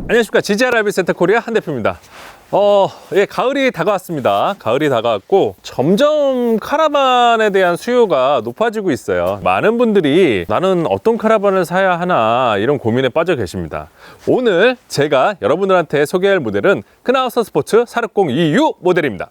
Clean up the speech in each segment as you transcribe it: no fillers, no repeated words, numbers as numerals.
안녕하십니까. GGR RV 센터 코리아 한 대표입니다. 예, 가을이 다가왔습니다. 가을이 다가왔고 점점 카라반에 대한 수요가 높아지고 있어요. 많은 분들이 나는 어떤 카라반을 사야 하나 이런 고민에 빠져 계십니다. 오늘 제가 여러분들한테 소개할 모델은 크나우스 스포츠 460 EU 모델입니다.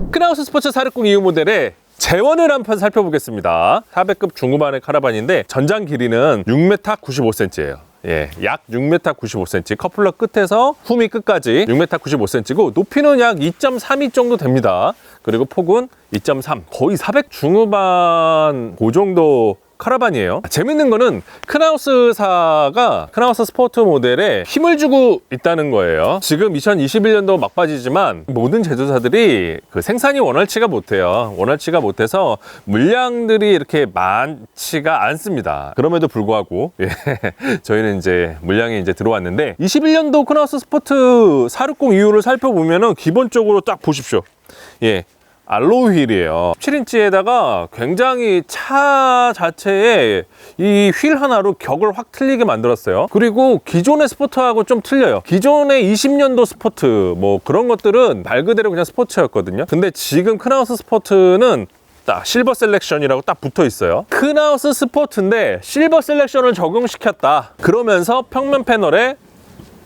크나우스 스포츠 460 EU 모델의 재원을 한번 살펴보겠습니다. 400급 중후반의 카라반인데 전장 길이는 6m 95cm예요. 예, 약 6m 95cm, 커플러 끝에서 후미 끝까지 6m 95cm고 높이는 약 2.32 정도 됩니다. 그리고 폭은 2.3, 거의 400 중후반 그 정도 카라반이에요. 재밌는 거는 크나우스사가 크나우스 스포츠 모델에 힘을 주고 있다는 거예요. 지금 2021년도 막바지지만 모든 제조사들이 그 생산이 원활치가 못해요. 원활치가 못해서 물량들이 이렇게 많지가 않습니다. 그럼에도 불구하고 예, 저희는 이제 물량이 이제 들어왔는데 21년도 크나우스 스포츠 460 EU를 살펴보면은 기본적으로 딱 보십시오. 예. 알로이 휠이에요. 17인치에다가 굉장히 차 자체에 이 휠 하나로 격을 확 틀리게 만들었어요. 그리고 기존의 스포츠하고 좀 틀려요. 기존의 20년도 스포츠 뭐 그런 것들은 말 그대로 그냥 스포츠였거든요. 근데 지금 크나우스 스포츠는 딱 실버 셀렉션이라고 딱 붙어 있어요. 크나우스 스포츠인데 실버 셀렉션을 적용시켰다. 그러면서 평면 패널에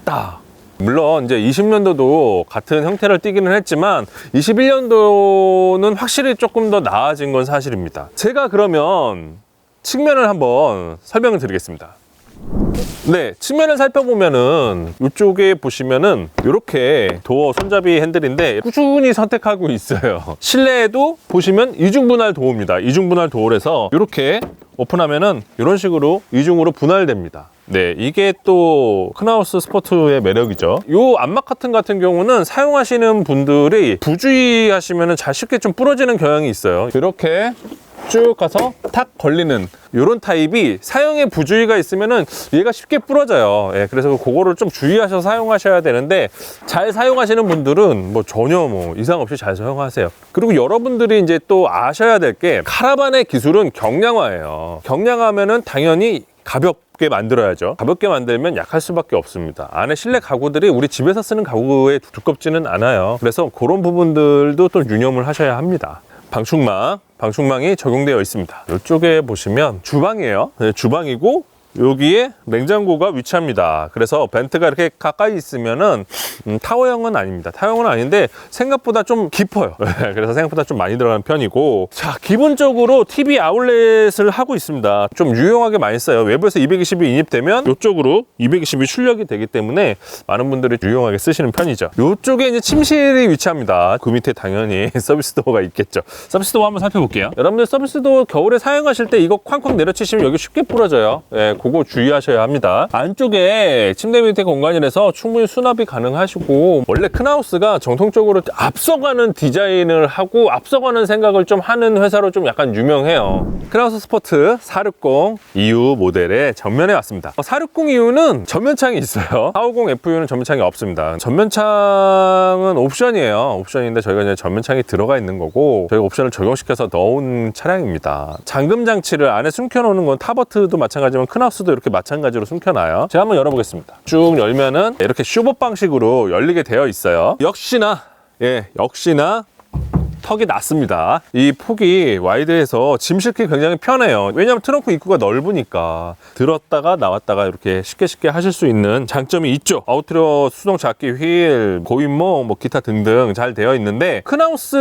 딱 물론 이제 20년도도 같은 형태를 띠기는 했지만 21년도는 확실히 조금 더 나아진 건 사실입니다. 제가 그러면 측면을 한번 설명을 드리겠습니다. 네, 측면을 살펴보면은 이쪽에 보시면은 이렇게 도어 손잡이 핸들인데 꾸준히 선택하고 있어요. 실내에도 보시면 이중분할 도어입니다. 이중분할 도어라서 이렇게 오픈하면은 이런 식으로 이중으로 분할됩니다. 네, 이게 또 크나우스 스포츠의 매력이죠. 요 암막 커튼 같은 경우는 사용하시는 분들이 부주의하시면은 잘 쉽게 좀 부러지는 경향이 있어요. 이렇게 쭉 가서 탁 걸리는 이런 타입이 사용에 부주의가 있으면은 얘가 쉽게 부러져요. 예, 그래서 그거를 좀 주의하셔서 사용하셔야 되는데 잘 사용하시는 분들은 뭐 전혀 뭐 이상 없이 잘 사용하세요. 그리고 여러분들이 이제 또 아셔야 될 게 카라반의 기술은 경량화예요. 경량화하면은 당연히 가볍게 만들어야죠. 가볍게 만들면 약할 수밖에 없습니다. 안에 실내 가구들이 우리 집에서 쓰는 가구에 두껍지는 않아요. 그래서 그런 부분들도 또 유념을 하셔야 합니다. 방충망이 적용되어 있습니다. 이쪽에 보시면 주방이에요. 네, 주방이고 여기에 냉장고가 위치합니다. 그래서 벤트가 이렇게 가까이 있으면은 타워형은 아닙니다. 타워형은 아닌데 생각보다 좀 깊어요. 그래서 생각보다 좀 많이 들어가는 편이고, 자, 기본적으로 TV 아울렛을 하고 있습니다. 좀 유용하게 많이 써요. 외부에서 220이 인입되면 이쪽으로 220이 출력이 되기 때문에 많은 분들이 유용하게 쓰시는 편이죠. 이쪽에 이제 침실이 위치합니다. 그 밑에 당연히 서비스 도어가 있겠죠. 서비스 도어 한번 살펴볼게요. 여러분들 서비스 도어 겨울에 사용하실 때 이거 쾅쾅 내려치시면 여기 쉽게 부러져요. 예, 그거 주의하셔야 합니다. 안쪽에 침대 밑에 공간이라서 충분히 수납이 가능하시고, 원래 크나우스가 정통적으로 앞서가는 디자인을 하고 앞서가는 생각을 좀 하는 회사로 좀 약간 유명해요. 크나우스 스포츠 460 EU 모델의 전면에 왔습니다. 460 EU는 전면창이 있어요. 450 FU는 전면창이 없습니다. 전면창은 옵션이에요. 옵션인데 저희가 이제 전면창이 들어가 있는 거고, 저희가 옵션을 적용시켜서 넣은 차량입니다. 잠금 장치를 안에 숨겨놓는 건 타버트도 마찬가지지만 크나우스 크나우스도 이렇게 마찬가지로 숨겨놔요. 제가 한번 열어보겠습니다. 쭉 열면은 이렇게 슈봇 방식으로 열리게 되어 있어요. 역시나 턱이 낮습니다. 이 폭이 와이드해서 짐 싣기 굉장히 편해요. 왜냐하면 트렁크 입구가 넓으니까 들었다가 나왔다가 이렇게 쉽게 하실 수 있는 장점이 있죠. 아웃리어 수동 잡기 휠, 고인모, 뭐 기타 등등 잘 되어 있는데, 크나우스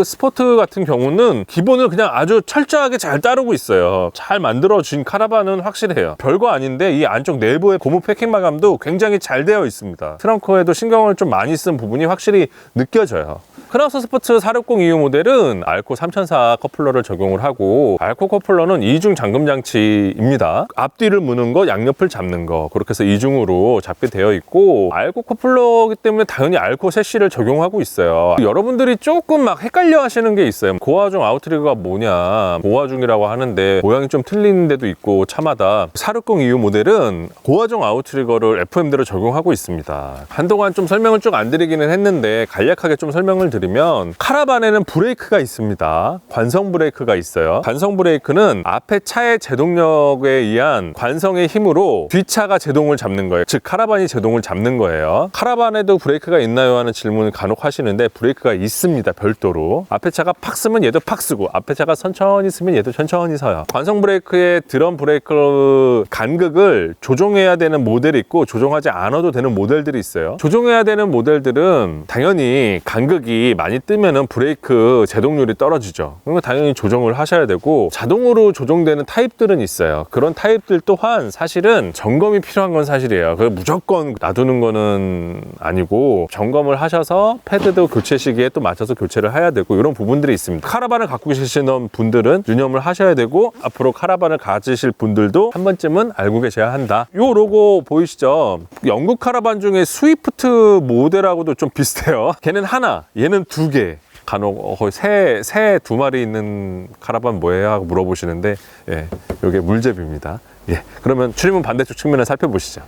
스포트 같은 경우는 기본을 그냥 아주 철저하게 잘 따르고 있어요. 잘 만들어진 카라반은 확실해요. 별거 아닌데 이 안쪽 내부의 고무 패킹 마감도 굉장히 잘 되어 있습니다. 트렁크에도 신경을 좀 많이 쓴 부분이 확실히 느껴져요. 크나우스 스포츠 460 EU 모델은 알코 3004 커플러를 적용을 하고, 알코 커플러는 이중 잠금 장치입니다. 앞뒤를 무는 거, 양옆을 잡는 거, 그렇게 해서 이중으로 잡게 되어 있고, 알코 커플러이기 때문에 당연히 알코 셰시를 적용하고 있어요. 여러분들이 조금 막 헷갈려 하시는 게 있어요. 고화중 아웃트리거가 뭐냐, 고화중이라고 하는데 모양이 좀 틀린 데도 있고 차마다. 460 EU 모델은 고화중 아웃트리거를 FM대로 적용하고 있습니다. 한동안 좀 설명을 쭉 안 드리기는 했는데 간략하게 좀 설명을 드리면, 카라반에는 브레이크가 있습니다. 관성 브레이크가 있어요. 관성 브레이크는 앞에 차의 제동력에 의한 관성의 힘으로 뒷차가 제동을 잡는 거예요. 즉 카라반이 제동을 잡는 거예요. 카라반에도 브레이크가 있나요? 하는 질문을 간혹 하시는데, 브레이크가 있습니다. 별도로. 앞에 차가 팍 쓰면 얘도 팍 쓰고, 앞에 차가 천천히 쓰면 얘도 천천히 서요. 관성 브레이크의 드럼 브레이크 간극을 조정해야 되는 모델이 있고, 조정하지 않아도 되는 모델들이 있어요. 조정해야 되는 모델들은 당연히 간극이 많이 뜨면은 브레이크 제동률이 떨어지죠. 그러면 당연히 조정을 하셔야 되고, 자동으로 조정되는 타입들은 있어요. 그런 타입들 또한 사실은 점검이 필요한 건 사실이에요. 그래서 무조건 놔두는 거는 아니고, 점검을 하셔서 패드도 교체 시기에 또 맞춰서 교체를 해야 되고, 이런 부분들이 있습니다. 카라반을 갖고 계시는 분들은 유념을 하셔야 되고, 앞으로 카라반을 가지실 분들도 한 번쯤은 알고 계셔야 한다. 이 로고 보이시죠? 영국 카라반 중에 스위프트 모델하고도 좀 비슷해요. 걔는 하나, 얘는 두 개. 간혹 거의 새 두 마리 있는 카라반 뭐예요? 하고 물어보시는데, 예, 이게 물제비입니다. 예, 그러면 출입문 반대쪽 측면을 살펴보시죠.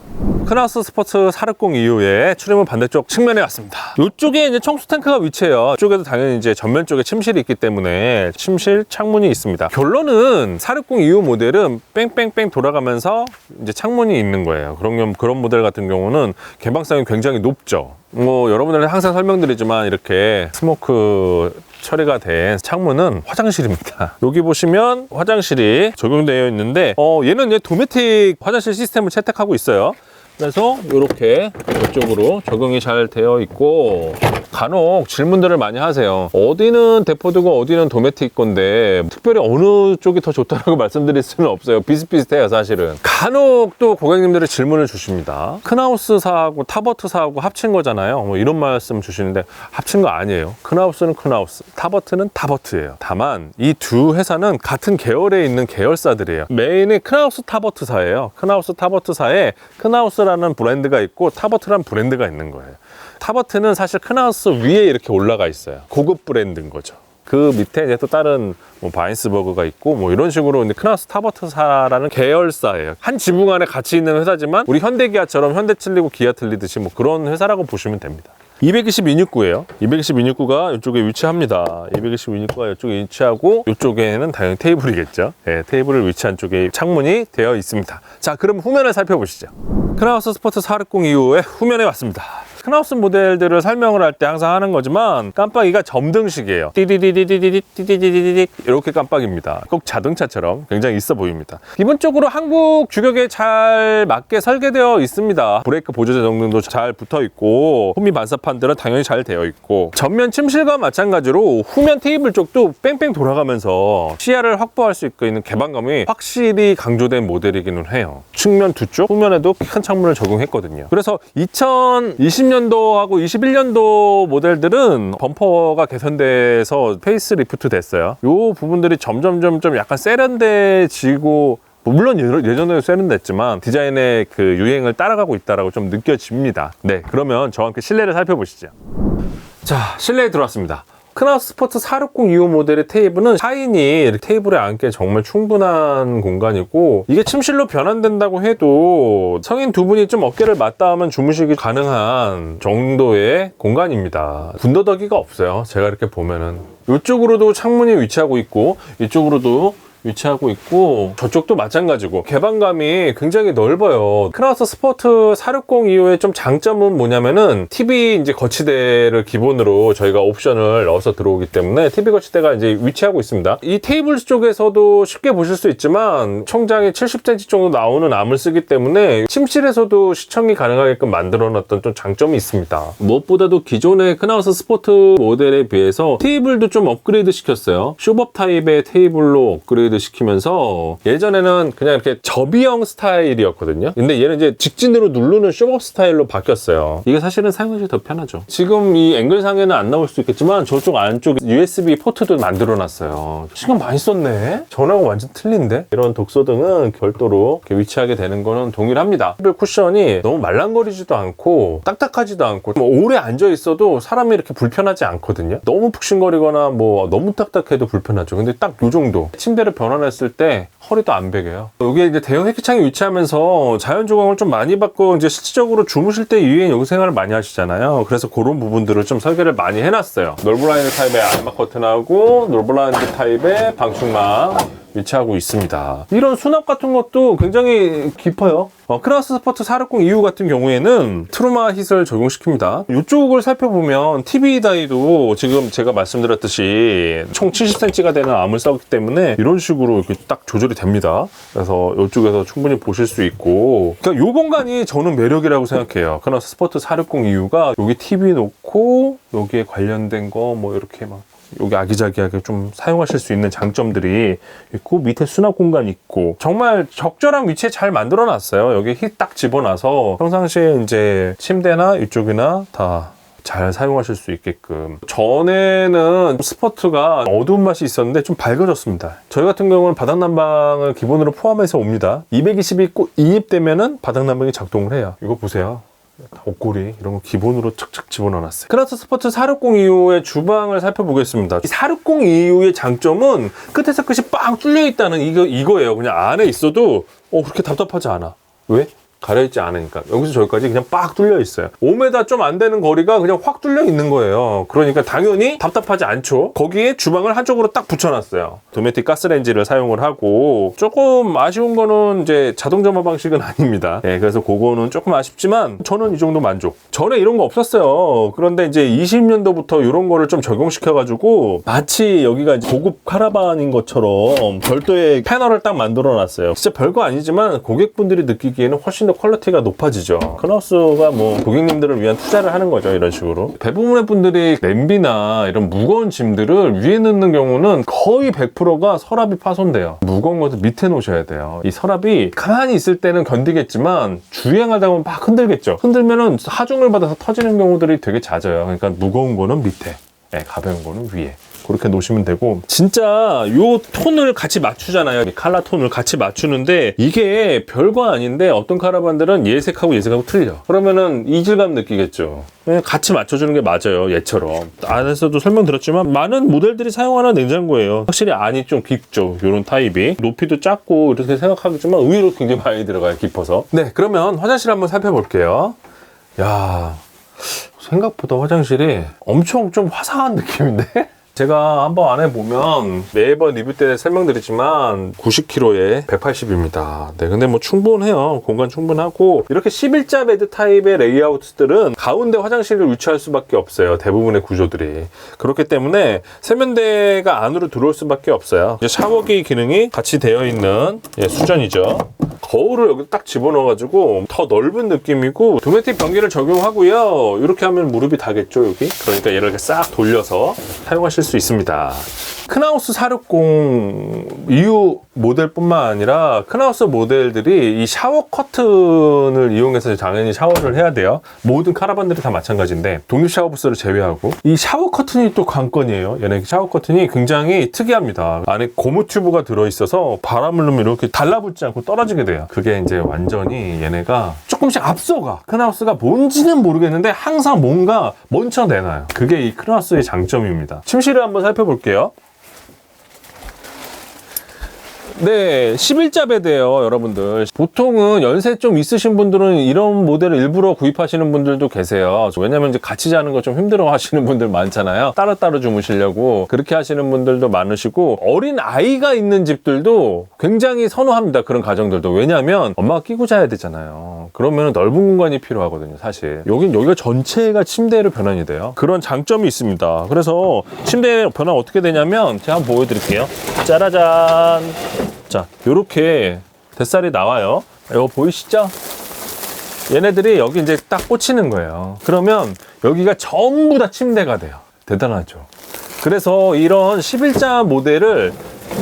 크나우스 스포츠 460 이후에 출입문 반대쪽 측면에 왔습니다. 이쪽에 이제 청소 탱크가 위치해요. 이쪽에도 당연히 이제 전면 쪽에 침실이 있기 때문에 침실 창문이 있습니다. 결론은 460 이후 모델은 뺑뺑뺑 돌아가면서 이제 창문이 있는 거예요. 그런 모델 같은 경우는 개방성이 굉장히 높죠. 뭐 여러분들은 항상 설명드리지만, 이렇게 스모크 처리가 된 창문은 화장실입니다. 여기 보시면 화장실이 적용되어 있는데, 얘는 도메틱 화장실 시스템을 채택하고 있어요. 그래서 이렇게 이쪽으로 적용이 잘 되어 있고, 간혹 질문들을 많이 하세요. 어디는 데포드고 어디는 도메틱 건데 특별히 어느 쪽이 더 좋다고 말씀드릴 수는 없어요. 비슷비슷해요, 사실은. 간혹 또 고객님들이 질문을 주십니다. 크나우스사하고 타버트사하고 합친 거잖아요. 뭐 이런 말씀 주시는데, 합친 거 아니에요. 크나우스는 크나우스, 타버트는 타버트예요. 다만 이 두 회사는 같은 계열에 있는 계열사들이에요. 메인이 크나우스 타버트사예요. 크나우스 타버트사에 크나우스라는 브랜드가 있고 타버트라는 브랜드가 있는 거예요. 타버트는 사실 크나우스 위에 이렇게 올라가 있어요. 고급 브랜드인 거죠. 그 밑에 이제 또 다른 뭐 바인스버그가 있고 뭐 이런 식으로 크나우스 타버트사라는 계열사예요. 한 지붕 안에 같이 있는 회사지만 우리 현대기아처럼 현대 틀리고 기아 틀리듯이 뭐 그런 회사라고 보시면 됩니다. 220 269예요. 220 269가 이쪽에 위치합니다. 220 269가 이쪽에 위치하고, 이쪽에는 당연히 테이블이겠죠. 네, 테이블을 위치한 쪽에 창문이 되어 있습니다. 자, 그럼 후면을 살펴보시죠. 크나우스 스포츠 460 이후에 후면에 왔습니다. 크나우스 모델들을 설명을 할 때 항상 하는 거지만, 깜빡이가 점등식이에요. 띠디디디디디디디디디디 이렇게 깜빡입니다. 꼭 자동차처럼 굉장히 있어 보입니다. 기본적으로 한국 규격에 잘 맞게 설계되어 있습니다. 브레이크 보조 제동등도 잘 붙어 있고, 호미 반사판들은 당연히 잘 되어 있고, 전면 침실과 마찬가지로 후면 테이블 쪽도 뺑뺑 돌아가면서 시야를 확보할 수 있는 개방감이 확실히 강조된 모델이기는 해요. 측면 두 쪽, 후면에도 큰 창문을 적용했거든요. 그래서 2020년도하고 21년도 모델들은 범퍼가 개선돼서 페이스리프트 됐어요. 이 부분들이 점점 약간 세련돼지고, 물론 예전에도 세련됐지만 디자인의 그 유행을 따라가고 있다라고 좀 느껴집니다. 네, 그러면 저와 함께 실내를 살펴보시죠. 자, 실내에 들어왔습니다. 크나우스 스포츠 460 2호 모델의 테이블은 샤인이 테이블에 앉기에 정말 충분한 공간이고, 이게 침실로 변환된다고 해도 성인 두 분이 좀 어깨를 맞닿으면 주무시기 가능한 정도의 공간입니다. 군더더기가 없어요. 제가 이렇게 보면은 이쪽으로도 창문이 위치하고 있고, 이쪽으로도 위치하고 있고 저쪽도 마찬가지고 개방감이 굉장히 넓어요. 크나우스 스포트 460 좀 장점은 뭐냐면은 TV 이제 거치대를 기본으로 저희가 옵션을 넣어서 들어오기 때문에 TV 거치대가 이제 위치하고 있습니다. 이 테이블 쪽에서도 쉽게 보실 수 있지만 총장이 70cm 정도 나오는 암을 쓰기 때문에 침실에서도 시청이 가능하게끔 만들어놨던 좀 장점이 있습니다. 무엇보다도 기존의 크나우스 스포트 모델에 비해서 테이블도 좀 업그레이드 시켰어요. 쇼업 타입의 테이블로 업그레이드 시키면서 예전에는 그냥 이렇게 접이형 스타일이었거든요. 근데 얘는 이제 직진으로 누르는 쇼업 스타일로 바뀌었어요. 이게 사실은 사용하기 더 편하죠. 지금 이 앵글상에는 안 나올 수 있겠지만 저쪽 안쪽에 USB 포트도 만들어놨어요. 시간 많이 썼네. 전하고 완전 틀린데? 이런 독서등은 별도로 이렇게 위치하게 되는 거는 동일합니다. 테이블 쿠션이 너무 말랑거리지도 않고 딱딱하지도 않고 뭐 오래 앉아 있어도 사람이 이렇게 불편하지 않거든요. 너무 푹신거리거나 뭐 너무 딱딱해도 불편하죠. 근데 딱 요 정도. 침대를 변환했을 때 허리도 안 베겨요. 여기에 이제 대형 햇기창이 위치하면서 자연 조광을 좀 많이 받고 이제 실질적으로 주무실 때 이외에 여기 생활을 많이 하시잖아요. 그래서 그런 부분들을 좀 설계를 많이 해놨어요. 놀블라인드 타입의 암막 커튼하고 놀블라인드 타입의 방충망 위치하고 있습니다. 이런 수납 같은 것도 굉장히 깊어요. 크나우스 스포트 460 EU 같은 경우에는 트루마 힛을 적용시킵니다. 이쪽을 살펴보면 TV 다이도 지금 제가 말씀드렸듯이 총 70cm가 되는 암을 썼기 때문에 이런 식으로 이렇게 딱 조절이 됩니다. 그래서 이쪽에서 충분히 보실 수 있고, 그러니까 이 공간이 저는 매력이라고 생각해요. 크나우스 스포트 460 EU가 여기 TV 놓고 여기에 관련된 거 뭐 이렇게 막 여기 아기자기하게 좀 사용하실 수 있는 장점들이 있고, 밑에 수납 공간 있고, 정말 적절한 위치에 잘 만들어 놨어요. 여기 힛 딱 집어놔서 평상시에 이제 침대나 이쪽이나 다 잘 사용하실 수 있게끔. 전에는 스포트가 어두운 맛이 있었는데 좀 밝아졌습니다. 저희 같은 경우는 바닥난방을 기본으로 포함해서 옵니다. 220이 꼭 이입되면은 바닥난방이 작동을 해요. 이거 보세요. 옷걸이 이런 거 기본으로 착착 집어넣어놨어요. 크나우스 스포트 460 EU의 주방을 살펴보겠습니다. 이 460 EU의 장점은 끝에서 끝이 빵 뚫려 있다는 이거예요. 그냥 안에 있어도 그렇게 답답하지 않아. 왜? 가려있지 않으니까. 여기서 저기까지 그냥 빡 뚫려 있어요. 5m 좀 안 되는 거리가 그냥 확 뚫려 있는 거예요. 그러니까 당연히 답답하지 않죠. 거기에 주방을 한쪽으로 딱 붙여놨어요. 도메틱 가스레인지를 사용을 하고, 조금 아쉬운 거는 이제 자동 점화 방식은 아닙니다. 그래서 그거는 조금 아쉽지만 저는 이 정도 만족. 전에 이런 거 없었어요. 그런데 이제 20년도부터 이런 거를 좀 적용시켜가지고 마치 여기가 이제 고급 카라반인 것처럼 별도의 패널을 딱 만들어놨어요. 진짜 별거 아니지만 고객분들이 느끼기에는 훨씬 더 퀄리티가 높아지죠. 크나우스가 뭐 고객님들을 위한 투자를 하는 거죠. 이런 식으로. 대부분의 분들이 냄비나 이런 무거운 짐들을 위에 넣는 경우는 거의 100%가 서랍이 파손돼요. 무거운 것을 밑에 놓으셔야 돼요. 이 서랍이 가만히 있을 때는 견디겠지만 주행하다 보면 막 흔들겠죠. 흔들면은 하중을 받아서 터지는 경우들이 되게 잦아요. 그러니까 무거운 거는 밑에, 가벼운 거는 위에. 그렇게 놓으시면 되고, 진짜 요 톤을 같이 맞추잖아요. 칼라 톤을 같이 맞추는데 이게 별거 아닌데 어떤 카라반들은 얘색하고 틀려. 그러면은 이질감 느끼겠죠. 같이 맞춰주는 게 맞아요. 얘처럼. 안에서도 설명드렸지만 많은 모델들이 사용하는 냉장고예요. 확실히 안이 좀 깊죠. 요런 타입이. 높이도 작고 이렇게 생각하겠지만 의외로 굉장히 많이 들어가요. 깊어서. 네, 그러면 화장실 한번 살펴볼게요. 야, 생각보다 화장실이 엄청 좀 화사한 느낌인데? 제가 한번 안에 보면 매번 리뷰 때 설명드리지만 90kg에 180입니다. 네, 근데 뭐 충분해요. 공간 충분하고, 이렇게 11자 베드 타입의 레이아웃들은 가운데 화장실을 위치할 수밖에 없어요. 대부분의 구조들이. 그렇기 때문에 세면대가 안으로 들어올 수밖에 없어요. 이제 샤워기 기능이 같이 되어 있는 수전이죠. 거울을 여기 딱 집어넣어가지고 더 넓은 느낌이고, 도메틱 변기를 적용하고요. 이렇게 하면 무릎이 닿겠죠, 여기. 그러니까 얘를 이렇게 싹 돌려서 사용하실 수 있습니다. 크나우스 460 EU 모델뿐만 아니라 크나우스 모델들이 이 샤워 커튼을 이용해서 당연히 샤워를 해야 돼요. 모든 카라반들이 다 마찬가지인데 독립 샤워 부스를 제외하고, 이 샤워 커튼이 또 관건이에요. 얘네 샤워 커튼이 굉장히 특이합니다. 안에 고무 튜브가 들어있어서 바람을 넣으면 이렇게 달라붙지 않고 떨어지게 돼요. 그게 이제 완전히 얘네가 조금씩 앞서가. 크나우스가 뭔지는 모르겠는데 항상 뭔가 먼저 내놔요. 그게 이 크나우스의 장점입니다. 침실을 한번 살펴볼게요. 네, 11자 베드예요, 여러분들. 보통은 연세 좀 있으신 분들은 이런 모델을 일부러 구입하시는 분들도 계세요. 왜냐면 이제 같이 자는 거 좀 힘들어 하시는 분들 많잖아요. 따로따로 주무시려고 그렇게 하시는 분들도 많으시고, 어린 아이가 있는 집들도 굉장히 선호합니다. 그런 가정들도. 왜냐면 엄마가 끼고 자야 되잖아요. 그러면 넓은 공간이 필요하거든요, 사실. 여기가 전체가 침대로 변환이 돼요. 그런 장점이 있습니다. 그래서 침대 변환 어떻게 되냐면 제가 한번 보여드릴게요. 짜라잔. 자, 요렇게 뱃살이 나와요. 이거 보이시죠? 얘네들이 여기 이제 딱 꽂히는 거예요. 그러면 여기가 전부 다 침대가 돼요. 대단하죠. 그래서 이런 11자 모델을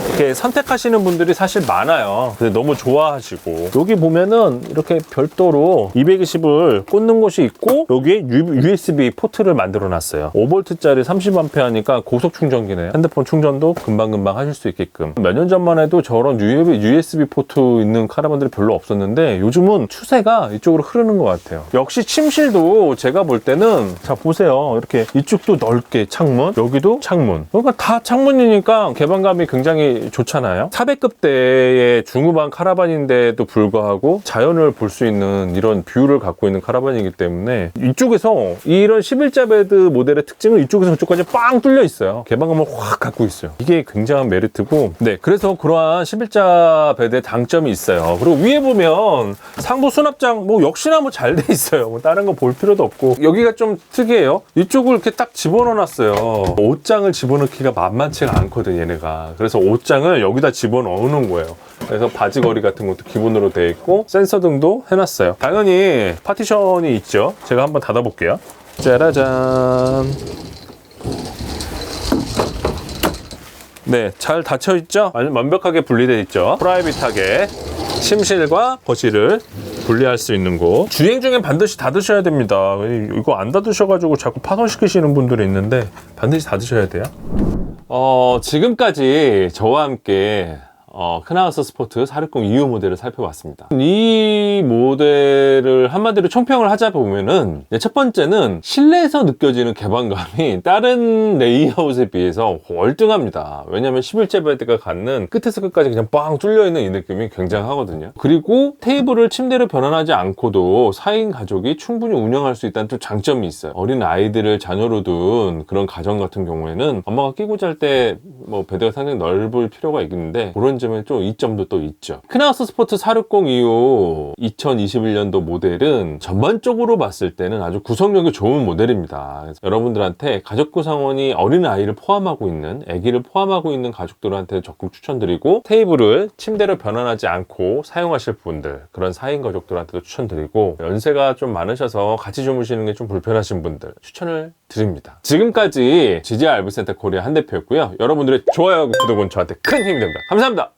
이렇게 선택하시는 분들이 사실 많아요. 근데 너무 좋아하시고, 여기 보면은 이렇게 별도로 220을 꽂는 곳이 있고, 여기에 USB 포트를 만들어 놨어요. 5V짜리 30A 하니까 고속 충전기네요. 핸드폰 충전도 금방금방 하실 수 있게끔. 몇 년 전만 해도 저런 USB 포트 있는 카라반들이 별로 없었는데 요즘은 추세가 이쪽으로 흐르는 것 같아요. 역시 침실도 제가 볼 때는, 자 보세요, 이렇게 이쪽도 넓게 창문, 여기도 창문, 그러니까 다 창문이니까 개방감이 굉장히 좋잖아요. 400급대의 중후반 카라반인데도 불구하고 자연을 볼 수 있는 이런 뷰를 갖고 있는 카라반이기 때문에, 이쪽에서 이런 11자 베드 모델의 특징은 이쪽에서 저쪽까지 빵 뚫려 있어요. 개방감을 확 갖고 있어요. 이게 굉장한 메리트고, 네, 그래서 그러한 11자 베드의 장점이 있어요. 그리고 위에 보면 상부 수납장 뭐 역시나 뭐 잘 돼 있어요. 뭐 다른 거 볼 필요도 없고, 여기가 좀 특이해요. 이쪽을 이렇게 딱 집어넣어 놨어요. 옷장을 집어넣기가 만만치가 않거든, 얘네가. 그래서 옷장을 여기다 집어넣는 거예요. 그래서 바지걸이 같은 것도 기본으로 되어 있고, 센서 등도 해놨어요. 당연히 파티션이 있죠. 제가 한번 닫아볼게요. 짜라잔. 네, 잘 닫혀 있죠? 완벽하게 분리되어 있죠. 프라이빗하게 침실과 거실을 분리할 수 있는 곳. 주행 중엔 반드시 닫으셔야 됩니다. 이거 안 닫으셔가지고 자꾸 파손시키시는 분들이 있는데 반드시 닫으셔야 돼요. 지금까지 저와 함께 크나우스 스포트 460 EU 모델을 살펴봤습니다. 이 모델을 한마디로 총평을 하자 보면은, 첫 번째는 실내에서 느껴지는 개방감이 다른 레이아웃에 비해서 월등합니다. 왜냐면 11자 베드가 갖는 끝에서 끝까지 그냥 빵 뚫려있는 이 느낌이 굉장하거든요. 그리고 테이블을 침대로 변환하지 않고도 4인 가족이 충분히 운영할 수 있다는 또 장점이 있어요. 어린 아이들을 자녀로 둔 그런 가정 같은 경우에는 엄마가 끼고 잘 때 뭐 베드가 상당히 넓을 필요가 있는데, 그런 점에 좀 이점도 또 있죠. 크나우스 스포트 460 EU 2021년도 모델은 전반적으로 봤을 때는 아주 구성력이 좋은 모델입니다. 그래서 여러분들한테 가족 구성원이 어린 아이를 포함하고 있는, 아기를 포함하고 있는 가족들한테 적극 추천드리고, 테이블을 침대로 변환하지 않고 사용하실 분들, 그런 4인 가족들한테도 추천드리고, 연세가 좀 많으셔서 같이 주무시는 게 좀 불편하신 분들 추천을 드립니다. 지금까지 GGR 알부센터 코리아 한 대표였고요. 여러분들의 좋아요, 구독은 저한테 큰 힘이 됩니다. 감사합니다.